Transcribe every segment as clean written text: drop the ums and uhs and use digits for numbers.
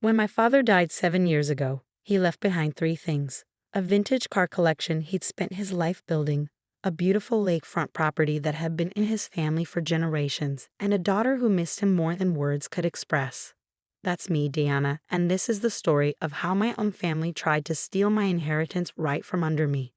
When my father died 7 years ago, he left behind three things: a vintage car collection he'd spent his life building, a beautiful lakefront property that had been in his family for generations, and a daughter who missed him more than words could express. That's me, Diana, and this is the story of how my own family tried to steal my inheritance right from under me.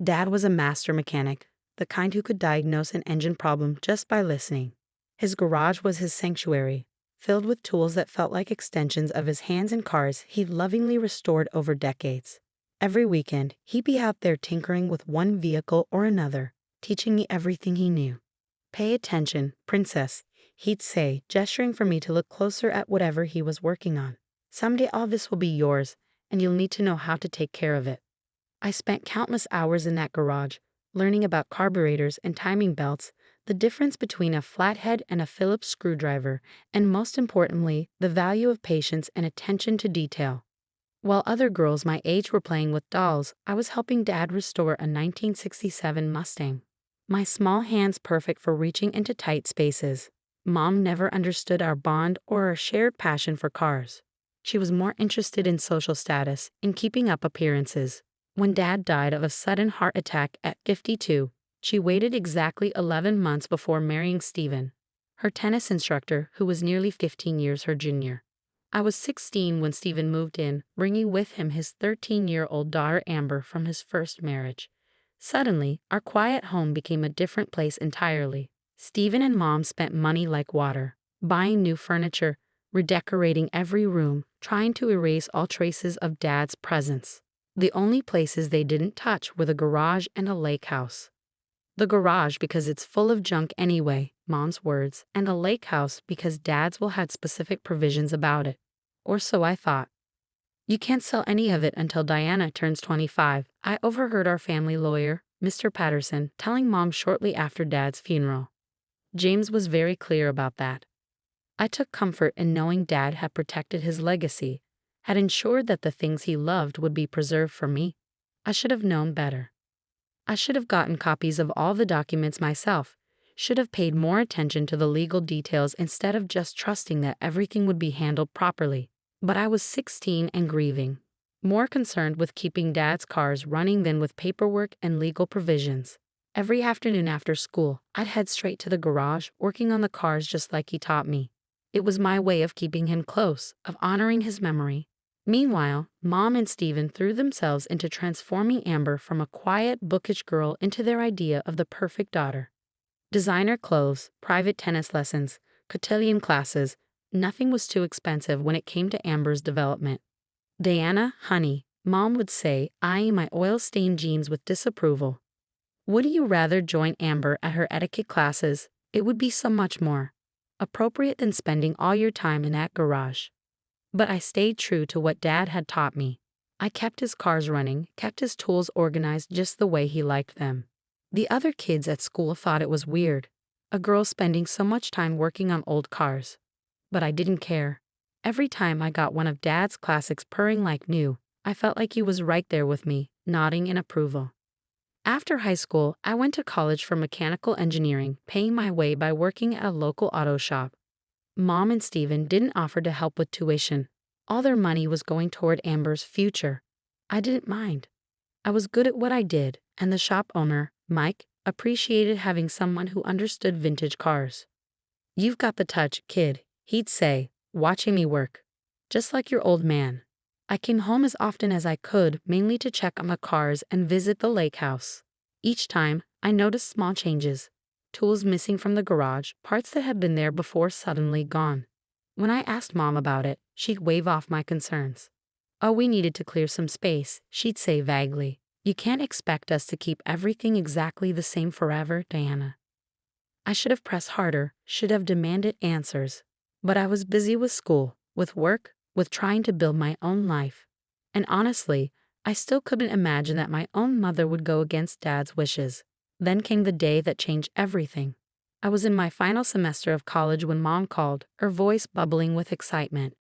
Dad was a master mechanic, the kind who could diagnose an engine problem just by listening. His garage was his sanctuary, filled with tools that felt like extensions of his hands and cars he'd lovingly restored over decades. Every weekend, he'd be out there tinkering with one vehicle or another, teaching me everything he knew. "Pay attention, princess," he'd say, gesturing for me to look closer at whatever he was working on. "Someday all this will be yours, and you'll need to know how to take care of it." I spent countless hours in that garage, learning about carburetors and timing belts, the difference between a flathead and a Phillips screwdriver, and most importantly, the value of patience and attention to detail. While other girls my age were playing with dolls, I was helping Dad restore a 1967 Mustang. My small hands perfect for reaching into tight spaces. Mom never understood our bond or our shared passion for cars. She was more interested in social status, in keeping up appearances. When Dad died of a sudden heart attack at 52, she waited exactly 11 months before marrying Stephen, her tennis instructor who was nearly 15 years her junior. I was 16 when Stephen moved in, bringing with him his 13-year-old daughter Amber from his first marriage. Suddenly, our quiet home became a different place entirely. Stephen and Mom spent money like water, buying new furniture, redecorating every room, trying to erase all traces of Dad's presence. The only places they didn't touch were the garage and a lake house. The garage because it's full of junk anyway, Mom's words, and the lake house because Dad's will had specific provisions about it. Or so I thought. "You can't sell any of it until Diana turns 25, I overheard our family lawyer, Mr. Patterson, telling Mom shortly after Dad's funeral. James was very clear about that. I took comfort in knowing Dad had protected his legacy, had ensured that the things he loved would be preserved for me. I should have known better. I should have gotten copies of all the documents myself, should have paid more attention to the legal details instead of just trusting that everything would be handled properly. But I was 16 and grieving, more concerned with keeping Dad's cars running than with paperwork and legal provisions. Every afternoon after school, I'd head straight to the garage, working on the cars just like he taught me. It was my way of keeping him close, of honoring his memory. Meanwhile, Mom and Stephen threw themselves into transforming Amber from a quiet, bookish girl into their idea of the perfect daughter. Designer clothes, private tennis lessons, cotillion classes, nothing was too expensive when it came to Amber's development. "Diana, honey," Mom would say, eyeing my oil-stained jeans with disapproval. "Would you rather join Amber at her etiquette classes? It would be so much more appropriate than spending all your time in that garage." But I stayed true to what Dad had taught me. I kept his cars running, kept his tools organized just the way he liked them. The other kids at school thought it was weird, a girl spending so much time working on old cars. But I didn't care. Every time I got one of Dad's classics purring like new, I felt like he was right there with me, nodding in approval. After high school, I went to college for mechanical engineering, paying my way by working at a local auto shop. Mom and Stephen didn't offer to help with tuition. All their money was going toward Amber's future. I didn't mind. I was good at what I did, and the shop owner, Mike, appreciated having someone who understood vintage cars. "You've got the touch, kid," he'd say, watching me work. "Just like your old man." I came home as often as I could, mainly to check on the cars and visit the lake house. Each time, I noticed small changes. Tools missing from the garage, parts that had been there before suddenly gone. When I asked Mom about it, she'd wave off my concerns. "Oh, we needed to clear some space," she'd say vaguely. "You can't expect us to keep everything exactly the same forever, Diana." I should have pressed harder, should have demanded answers. But I was busy with school, with work, with trying to build my own life. And honestly, I still couldn't imagine that my own mother would go against Dad's wishes. Then came the day that changed everything. I was in my final semester of college when Mom called, her voice bubbling with excitement.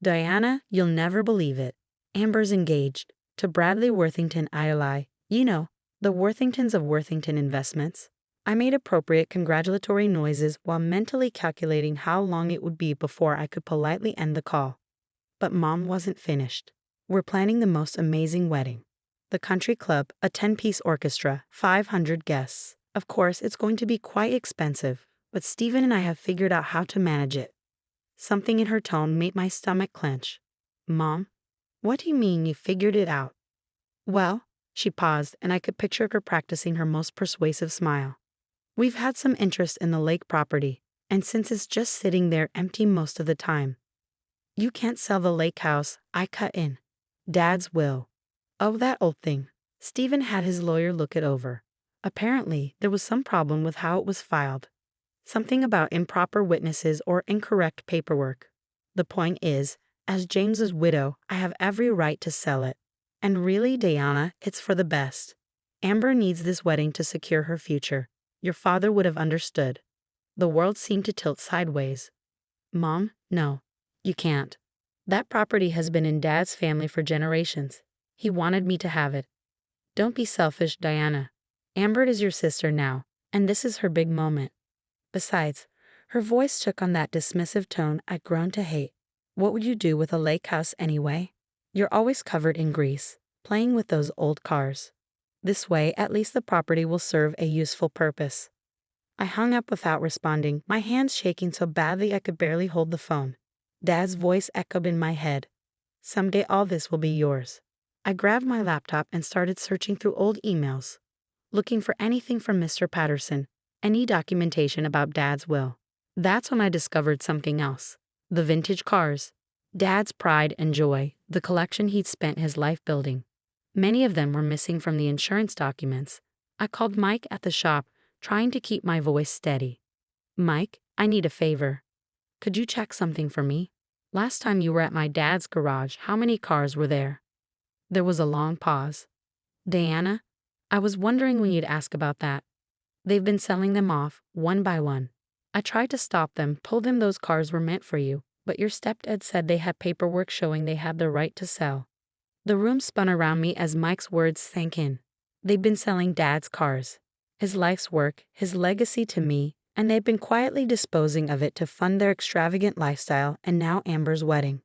"Diana, you'll never believe it. Amber's engaged to Bradley Worthington ILI. You know, the Worthingtons of Worthington Investments." I made appropriate congratulatory noises while mentally calculating how long it would be before I could politely end the call. But Mom wasn't finished. We're planning the most amazing wedding. The country club, a 10-piece orchestra, 500 guests. Of course, it's going to be quite expensive, but Stephen and I have figured out how to manage it. Something in her tone made my stomach clench. Mom, what do you mean you figured it out? Well, she paused, and I could picture her practicing her most persuasive smile. We've had some interest in the lake property, and since it's just sitting there empty most of the time, you can't sell the lake house I cut in. Dad's will. Oh, that old thing. Stephen had his lawyer look it over. Apparently, there was some problem with how it was filed. Something about improper witnesses or incorrect paperwork. The point is, as James's widow, I have every right to sell it. And really, Diana, it's for the best. Amber needs this wedding to secure her future. Your father would have understood. The world seemed to tilt sideways. Mom, no. You can't. That property has been in Dad's family for generations. He wanted me to have it. Don't be selfish, Diana. Amber is your sister now, and this is her big moment. Besides, her voice took on that dismissive tone I'd grown to hate. What would you do with a lake house anyway? You're always covered in grease, playing with those old cars. This way, at least the property will serve a useful purpose. I hung up without responding, my hands shaking so badly I could barely hold the phone. Dad's voice echoed in my head. Someday all this will be yours. I grabbed my laptop and started searching through old emails, looking for anything from Mr. Patterson, any documentation about Dad's will. That's when I discovered something else. The vintage cars. Dad's pride and joy, the collection he'd spent his life building. Many of them were missing from the insurance documents. I called Mike at the shop, trying to keep my voice steady. Mike, I need a favor. Could you check something for me? Last time you were at my dad's garage, how many cars were there? There was a long pause. Diana, I was wondering when you'd ask about that. They've been selling them off, one by one. I tried to stop them, told them those cars were meant for you, but your stepdad said they had paperwork showing they had the right to sell. The room spun around me as Mike's words sank in. They've been selling Dad's cars. His life's work, his legacy to me, and they've been quietly disposing of it to fund their extravagant lifestyle and now Amber's wedding.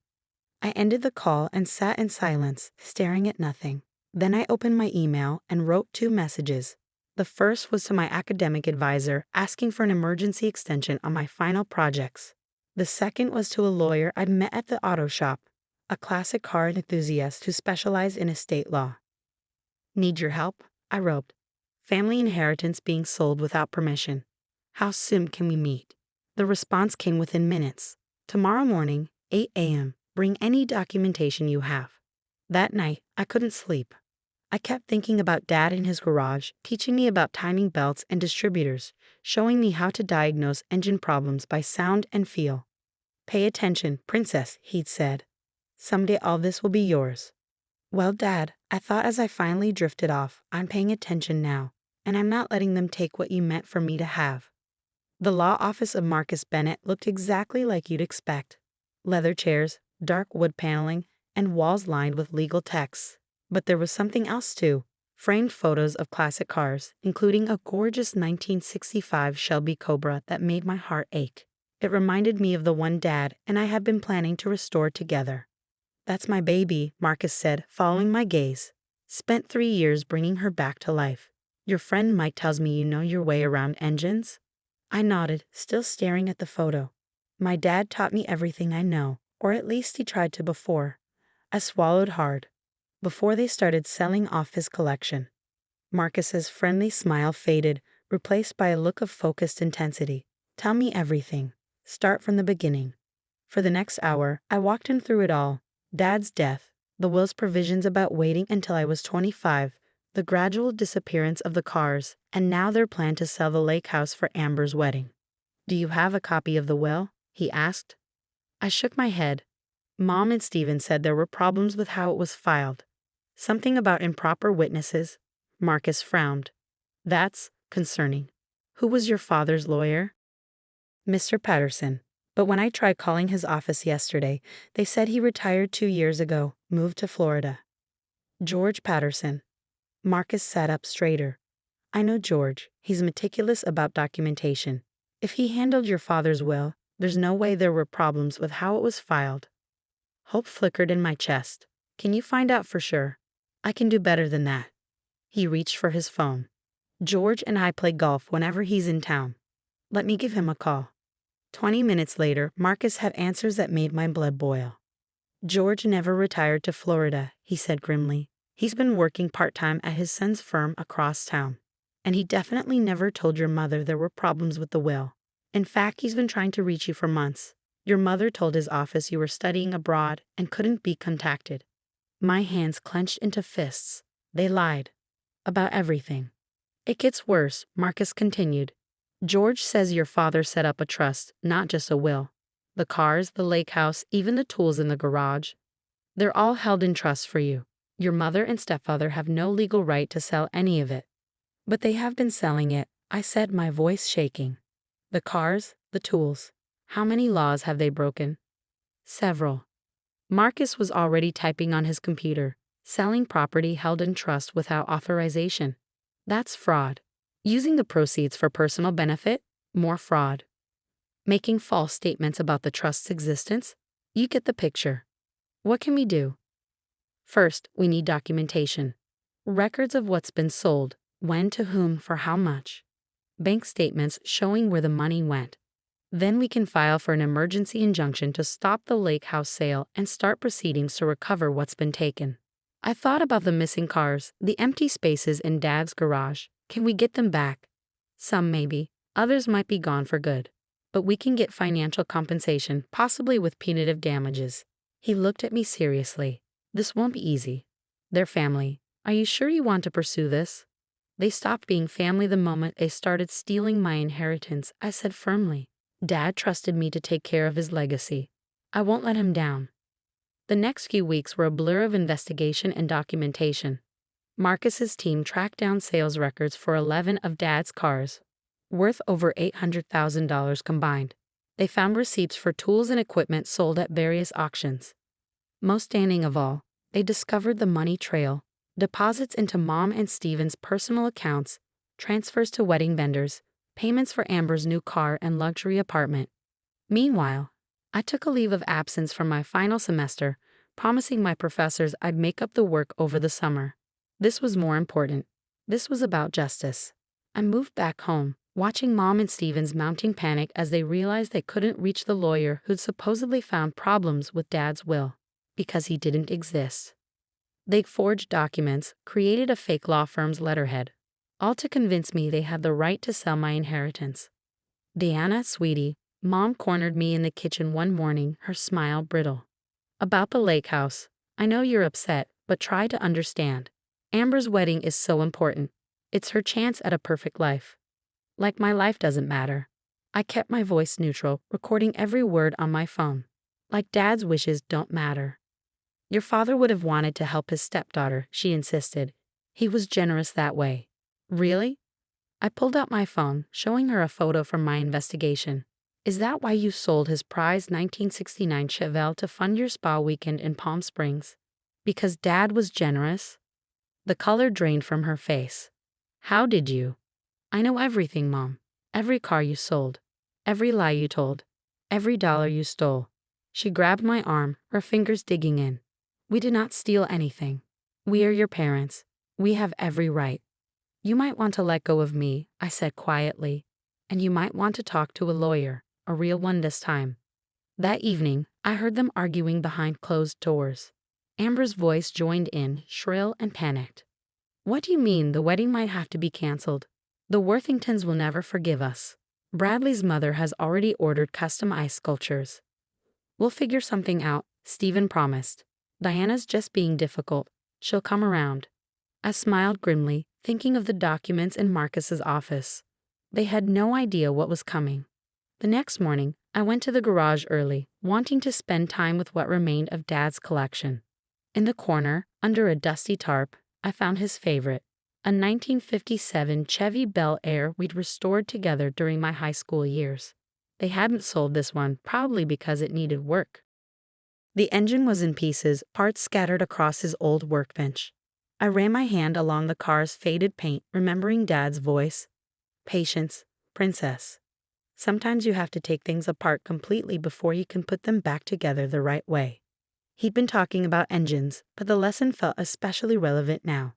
I ended the call and sat in silence, staring at nothing. Then I opened my email and wrote 2 messages. The first was to my academic advisor asking for an emergency extension on my final projects. The second was to a lawyer I'd met at the auto shop, a classic car enthusiast who specialized in estate law. Need your help? I wrote. Family inheritance being sold without permission. How soon can we meet? The response came within minutes. Tomorrow morning, 8 a.m. Bring any documentation you have. That night, I couldn't sleep. I kept thinking about Dad in his garage, teaching me about timing belts and distributors, showing me how to diagnose engine problems by sound and feel. Pay attention, princess, he'd said. Someday all this will be yours. Well, Dad, I thought as I finally drifted off, I'm paying attention now, and I'm not letting them take what you meant for me to have. The law office of Marcus Bennett looked exactly like you'd expect. Leather chairs, dark wood paneling, and walls lined with legal texts. But there was something else too. Framed photos of classic cars, including a gorgeous 1965 Shelby Cobra that made my heart ache. It reminded me of the one Dad and I had been planning to restore together. That's my baby, Marcus said, following my gaze. Spent 3 years bringing her back to life. Your friend Mike tells me you know your way around engines? I nodded, still staring at the photo. My dad taught me everything I know, or at least he tried to before. I swallowed hard. Before they started selling off his collection. Marcus's friendly smile faded, replaced by a look of focused intensity. Tell me everything. Start from the beginning. For the next hour, I walked him through it all. Dad's death, the will's provisions about waiting until I was 25, the gradual disappearance of the cars, and now their plan to sell the lake house for Amber's wedding. Do you have a copy of the will? He asked. I shook my head. Mom and Stephen said there were problems with how it was filed. Something about improper witnesses. Marcus frowned. That's concerning. Who was your father's lawyer? Mr. Patterson. But when I tried calling his office yesterday, they said he retired 2 years ago, moved to Florida. George Patterson. Marcus sat up straighter. I know George. He's meticulous about documentation. If he handled your father's will, there's no way there were problems with how it was filed. Hope flickered in my chest. Can you find out for sure? I can do better than that. He reached for his phone. George and I play golf whenever he's in town. Let me give him a call. 20 minutes later, Marcus had answers that made my blood boil. George never retired to Florida, he said grimly. He's been working part-time at his son's firm across town. And he definitely never told your mother there were problems with the will. In fact, he's been trying to reach you for months. Your mother told his office you were studying abroad and couldn't be contacted. My hands clenched into fists. They lied. About everything. It gets worse, Marcus continued. George says your father set up a trust, not just a will. The cars, the lake house, even the tools in the garage. They're all held in trust for you. Your mother and stepfather have no legal right to sell any of it. But they have been selling it, I said, my voice shaking. The cars, the tools. How many laws have they broken? Several. Marcus was already typing on his computer, selling property held in trust without authorization. That's fraud. Using the proceeds for personal benefit? More fraud. Making false statements about the trust's existence? You get the picture. What can we do? First, we need documentation. Records of what's been sold, when to whom, for how much. Bank statements showing where the money went. Then we can file for an emergency injunction to stop the lake house sale and start proceedings to recover what's been taken. I thought about the missing cars, the empty spaces in Dad's garage. Can we get them back? Some maybe, others might be gone for good. But we can get financial compensation, possibly with punitive damages. He looked at me seriously. This won't be easy. They're family. Are you sure you want to pursue this? They stopped being family the moment they started stealing my inheritance, I said firmly. Dad trusted me to take care of his legacy. I won't let him down. The next few weeks were a blur of investigation and documentation. Marcus's team tracked down sales records for 11 of Dad's cars, worth over $800,000 combined. They found receipts for tools and equipment sold at various auctions. Most stunning of all, they discovered the money trail, deposits into Mom and Steven's personal accounts, transfers to wedding vendors, payments for Amber's new car and luxury apartment. Meanwhile, I took a leave of absence from my final semester, promising my professors I'd make up the work over the summer. This was more important. This was about justice. I moved back home, watching Mom and Steven's mounting panic as they realized they couldn't reach the lawyer who'd supposedly found problems with Dad's will, because he didn't exist. They'd forged documents, created a fake law firm's letterhead, all to convince me they had the right to sell my inheritance. Diana, sweetie, Mom cornered me in the kitchen one morning, her smile brittle. About the lake house. I know you're upset, but try to understand. Amber's wedding is so important. It's her chance at a perfect life. Like my life doesn't matter. I kept my voice neutral, recording every word on my phone. Like Dad's wishes don't matter. Your father would have wanted to help his stepdaughter, she insisted. He was generous that way. Really? I pulled out my phone, showing her a photo from my investigation. Is that why you sold his prized 1969 Chevelle to fund your spa weekend in Palm Springs? Because Dad was generous? The color drained from her face. How did you? I know everything, Mom. Every car you sold. Every lie you told. Every dollar you stole. She grabbed my arm, her fingers digging in. We did not steal anything. We are your parents. We have every right. You might want to let go of me, I said quietly. And you might want to talk to a lawyer, a real one this time. That evening, I heard them arguing behind closed doors. Amber's voice joined in, shrill and panicked. What do you mean the wedding might have to be canceled? The Worthingtons will never forgive us. Bradley's mother has already ordered custom ice sculptures. We'll figure something out, Stephen promised. Diana's just being difficult. She'll come around. I smiled grimly, thinking of the documents in Marcus's office. They had no idea what was coming. The next morning, I went to the garage early, wanting to spend time with what remained of Dad's collection. In the corner, under a dusty tarp, I found his favorite, a 1957 Chevy Bel Air we'd restored together during my high school years. They hadn't sold this one, probably because it needed work. The engine was in pieces, parts scattered across his old workbench. I ran my hand along the car's faded paint, remembering Dad's voice. Patience, princess. Sometimes you have to take things apart completely before you can put them back together the right way. He'd been talking about engines, but the lesson felt especially relevant now.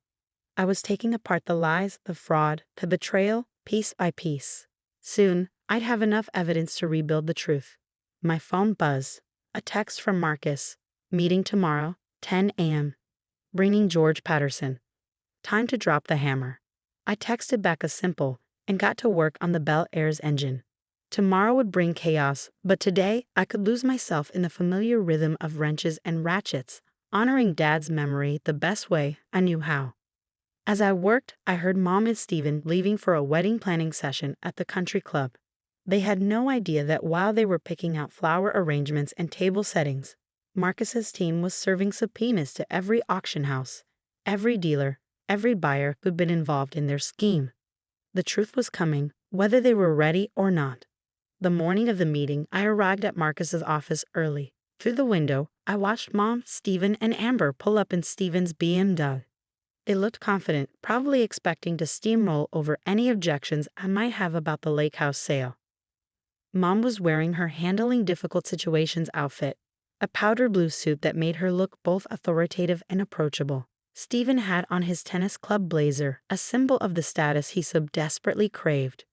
I was taking apart the lies, the fraud, the betrayal, piece by piece. Soon, I'd have enough evidence to rebuild the truth. My phone buzzed. A text from Marcus. Meeting tomorrow, 10 a.m. Bringing George Patterson. Time to drop the hammer. I texted back a simple, and got to work on the Bel Air's engine. Tomorrow would bring chaos, but today I could lose myself in the familiar rhythm of wrenches and ratchets, honoring Dad's memory the best way I knew how. As I worked, I heard Mom and Stephen leaving for a wedding planning session at the country club. They had no idea that while they were picking out flower arrangements and table settings, Marcus's team was serving subpoenas to every auction house, every dealer, every buyer who'd been involved in their scheme. The truth was coming, whether they were ready or not. The morning of the meeting, I arrived at Marcus's office early. Through the window, I watched Mom, Stephen, and Amber pull up in Stephen's BMW. They looked confident, probably expecting to steamroll over any objections I might have about the lake house sale. Mom was wearing her handling difficult situations outfit, a powder blue suit that made her look both authoritative and approachable. Stephen had on his tennis club blazer, a symbol of the status he so desperately craved.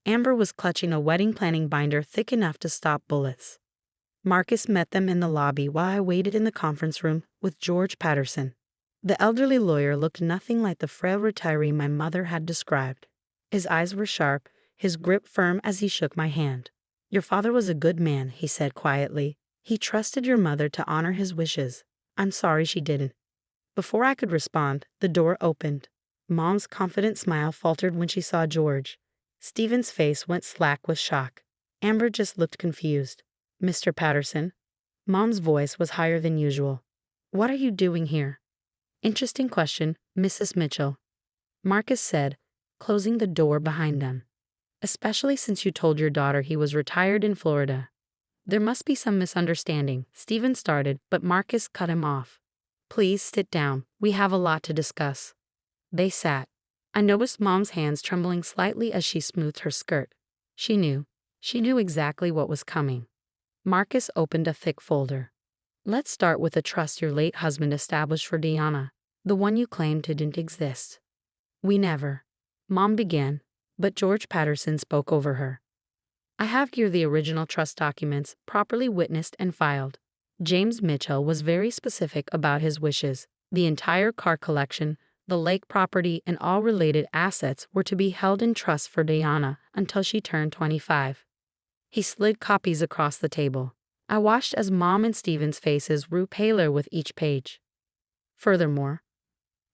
Amber was clutching a wedding planning binder thick enough to stop bullets. Marcus met them in the lobby while I waited in the conference room with George Patterson. The elderly lawyer looked nothing like the frail retiree my mother had described. His eyes were sharp, his grip firm as he shook my hand. "Your father was a good man," he said quietly. "He trusted your mother to honor his wishes. I'm sorry she didn't." Before I could respond, the door opened. Mom's confident smile faltered when she saw George. Stephen's face went slack with shock. Amber just looked confused. "Mr. Patterson?" Mom's voice was higher than usual. "What are you doing here?" "Interesting question, Mrs. Mitchell," Marcus said, closing the door behind them. "Especially since you told your daughter he was retired in Florida." "There must be some misunderstanding," Stephen started, but Marcus cut him off. "Please sit down. We have a lot to discuss." They sat. I noticed Mom's hands trembling slightly as she smoothed her skirt. She knew. She knew exactly what was coming. Marcus opened a thick folder. "Let's start with the trust your late husband established for Deanna, the one you claimed didn't exist." "We never," Mom began, but George Patterson spoke over her. "I have here the original trust documents, properly witnessed and filed. James Mitchell was very specific about his wishes. The entire car collection, the lake property, and all related assets were to be held in trust for Deanna until she turned 25. He slid copies across the table. I watched as Mom and Stephen's faces grew paler with each page. "Furthermore,"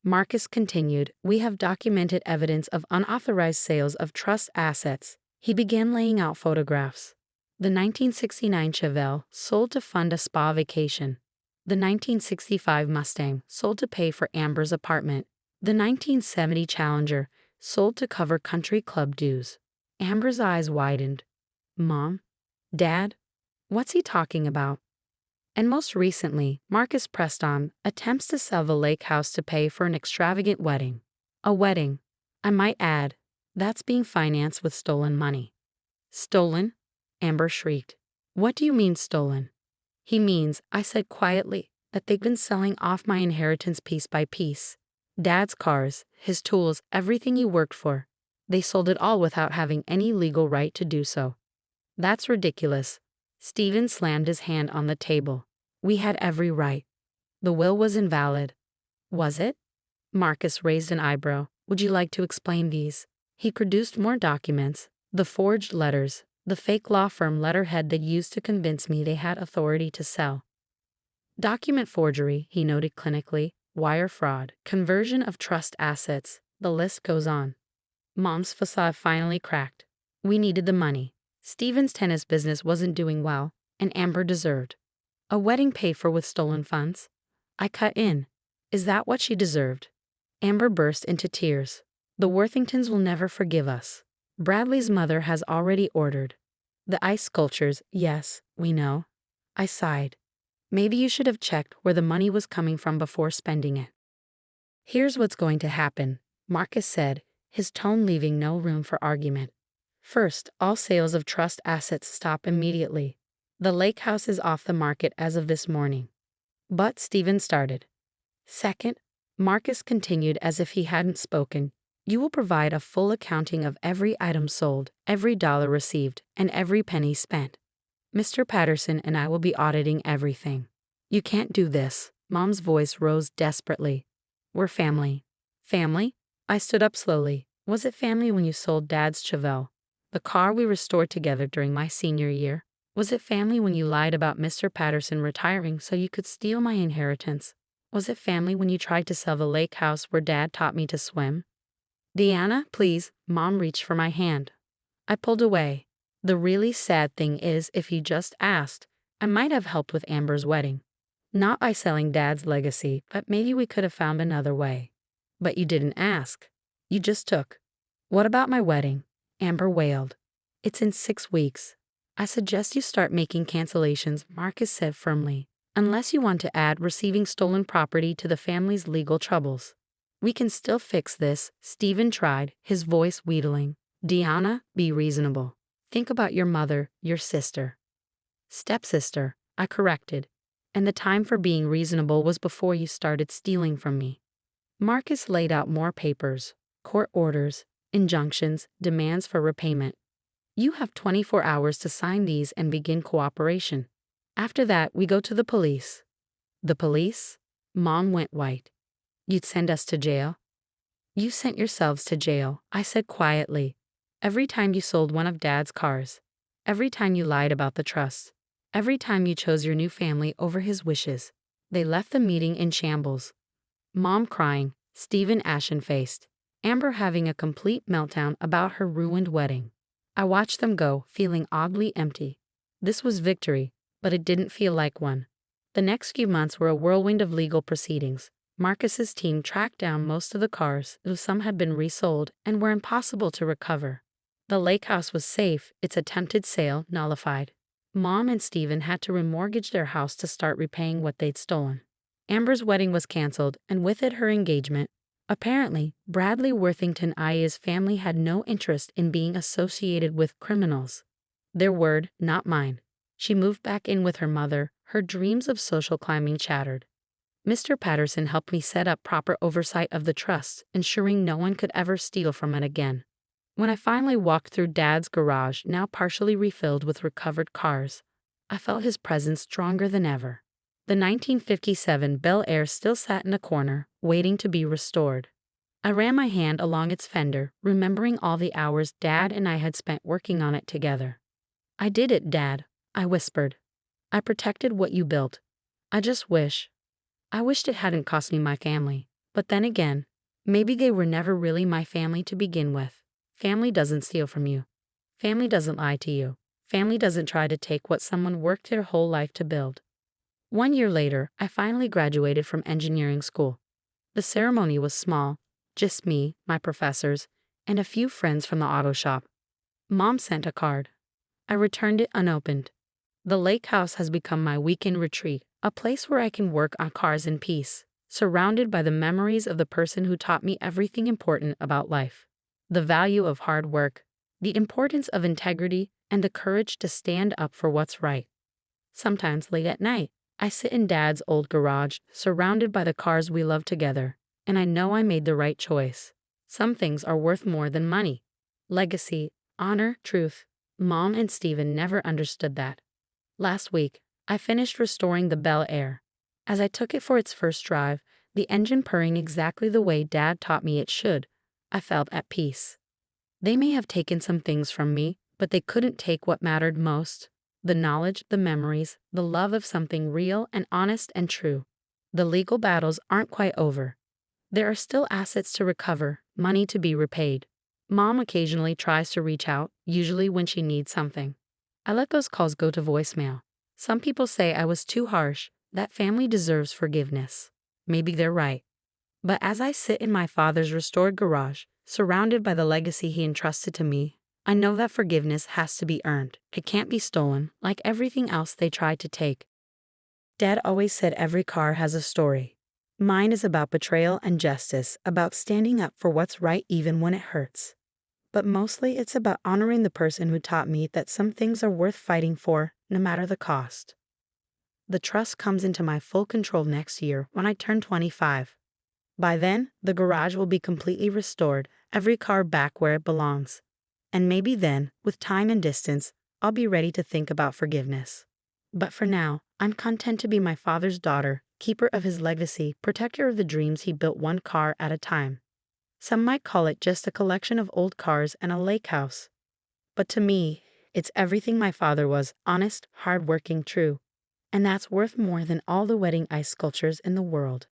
Marcus continued, "we have documented evidence of unauthorized sales of trust assets." He began laying out photographs. The 1969 Chevelle sold to fund a spa vacation. The 1965 Mustang sold to pay for Amber's apartment. The 1970 Challenger sold to cover country club dues. Amber's eyes widened. "Mom? Dad? What's he talking about?" And most recently, Marcus pressed on, attempts to sell the lake house to pay for an extravagant wedding. A wedding, I might add, that's being financed with stolen money. "Stolen?" Amber shrieked. "What do you mean stolen?" "He means," I said quietly, "that they've been selling off my inheritance piece by piece. Dad's cars, his tools, everything he worked for. They sold it all without having any legal right to do so." "That's ridiculous." Stephen slammed his hand on the table. "We had every right. The will was invalid." "Was it?" Marcus raised an eyebrow. "Would you like to explain these?" He produced more documents, the forged letters, the fake law firm letterhead they used to convince me they had authority to sell. "Document forgery," he noted clinically, "wire fraud, conversion of trust assets, the list goes on." Mom's facade finally cracked. We needed the money. Stephen's tennis business wasn't doing well, and Amber deserved a wedding paid for with stolen funds. I cut in. "Is that what she deserved?" Amber burst into tears. "The Worthingtons will never forgive us. Bradley's mother has already ordered the ice sculptures." "Yes, we know." I sighed. "Maybe you should have checked where the money was coming from before spending it." "Here's what's going to happen," Marcus said, his tone leaving no room for argument. "First, all sales of trust assets stop immediately. The lake house is off the market as of this morning. But Stephen started. Second, Marcus continued as if he hadn't spoken. You will provide a full accounting of every item sold, every dollar received, and every penny spent. Mr. Patterson and I will be auditing everything. You can't do this. Mom's voice rose desperately. We're family. Family? I stood up slowly. Was it family when you sold Dad's Chevelle, the car we restored together during my senior year? Was it family when you lied about Mr. Patterson retiring so you could steal my inheritance? Was it family when you tried to sell the lake house where Dad taught me to swim? Deanna, please. Mom reached for my hand. I pulled away. The really sad thing is, if you just asked, I might have helped with Amber's wedding. Not by selling Dad's legacy, but maybe we could have found another way. But you didn't ask. You just took. What about my wedding? Amber wailed. It's in 6 weeks. I suggest you start making cancellations, Marcus said firmly, unless you want to add receiving stolen property to the family's legal troubles. We can still fix this, Stephen tried, his voice wheedling. Deanna, be reasonable. Think about your mother, your sister. Stepsister, I corrected. And the time for being reasonable was before you started stealing from me. Marcus laid out more papers, court orders, injunctions, demands for repayment. You have 24 hours to sign these and begin cooperation. After that, we go to the police. The police? Mom went white. You'd send us to jail? You sent yourselves to jail, I said quietly. Every time you sold one of Dad's cars. Every time you lied about the trust. Every time you chose your new family over his wishes. They left the meeting in shambles. Mom crying, Stephen ashen-faced, Amber having a complete meltdown about her ruined wedding. I watched them go, feeling oddly empty. This was victory, but it didn't feel like one. The next few months were a whirlwind of legal proceedings. Marcus's team tracked down most of the cars, though some had been resold and were impossible to recover. The lake house was safe, its attempted sale nullified. Mom and Stephen had to remortgage their house to start repaying what they'd stolen. Amber's wedding was canceled, and with it her engagement. Apparently, Bradley Worthington IA's family had no interest in being associated with criminals. Their word, not mine. She moved back in with her mother, her dreams of social climbing shattered. Mr. Patterson helped me set up proper oversight of the trust, ensuring no one could ever steal from it again. When I finally walked through Dad's garage, now partially refilled with recovered cars, I felt his presence stronger than ever. The 1957 Bel Air still sat in a corner, waiting to be restored. I ran my hand along its fender, remembering all the hours Dad and I had spent working on it together. I did it, Dad, I whispered. I protected what you built. I wished it hadn't cost me my family. But then again, maybe they were never really my family to begin with. Family doesn't steal from you. Family doesn't lie to you. Family doesn't try to take what someone worked their whole life to build. 1 year later, I finally graduated from engineering school. The ceremony was small, just me, my professors, and a few friends from the auto shop. Mom sent a card. I returned it unopened. The lake house has become my weekend retreat, a place where I can work on cars in peace, surrounded by the memories of the person who taught me everything important about life. The value of hard work, the importance of integrity, and the courage to stand up for what's right. Sometimes late at night, I sit in Dad's old garage, surrounded by the cars we love together, and I know I made the right choice. Some things are worth more than money. Legacy, honor, truth. Mom and Stephen never understood that. Last week, I finished restoring the Bel Air. As I took it for its first drive, the engine purring exactly the way Dad taught me it should, I felt at peace. They may have taken some things from me, but they couldn't take what mattered most. The knowledge, the memories, the love of something real and honest and true. The legal battles aren't quite over. There are still assets to recover, money to be repaid. Mom occasionally tries to reach out, usually when she needs something. I let those calls go to voicemail. Some people say I was too harsh, that family deserves forgiveness. Maybe they're right. But as I sit in my father's restored garage, surrounded by the legacy he entrusted to me, I know that forgiveness has to be earned. It can't be stolen, like everything else they tried to take. Dad always said every car has a story. Mine is about betrayal and justice, about standing up for what's right even when it hurts. But mostly it's about honoring the person who taught me that some things are worth fighting for, no matter the cost. The trust comes into my full control next year when I turn 25. By then, the garage will be completely restored, every car back where it belongs. And maybe then, with time and distance, I'll be ready to think about forgiveness. But for now, I'm content to be my father's daughter, keeper of his legacy, protector of the dreams he built one car at a time. Some might call it just a collection of old cars and a lake house. But to me, it's everything my father was: honest, hardworking, true. And that's worth more than all the wedding ice sculptures in the world.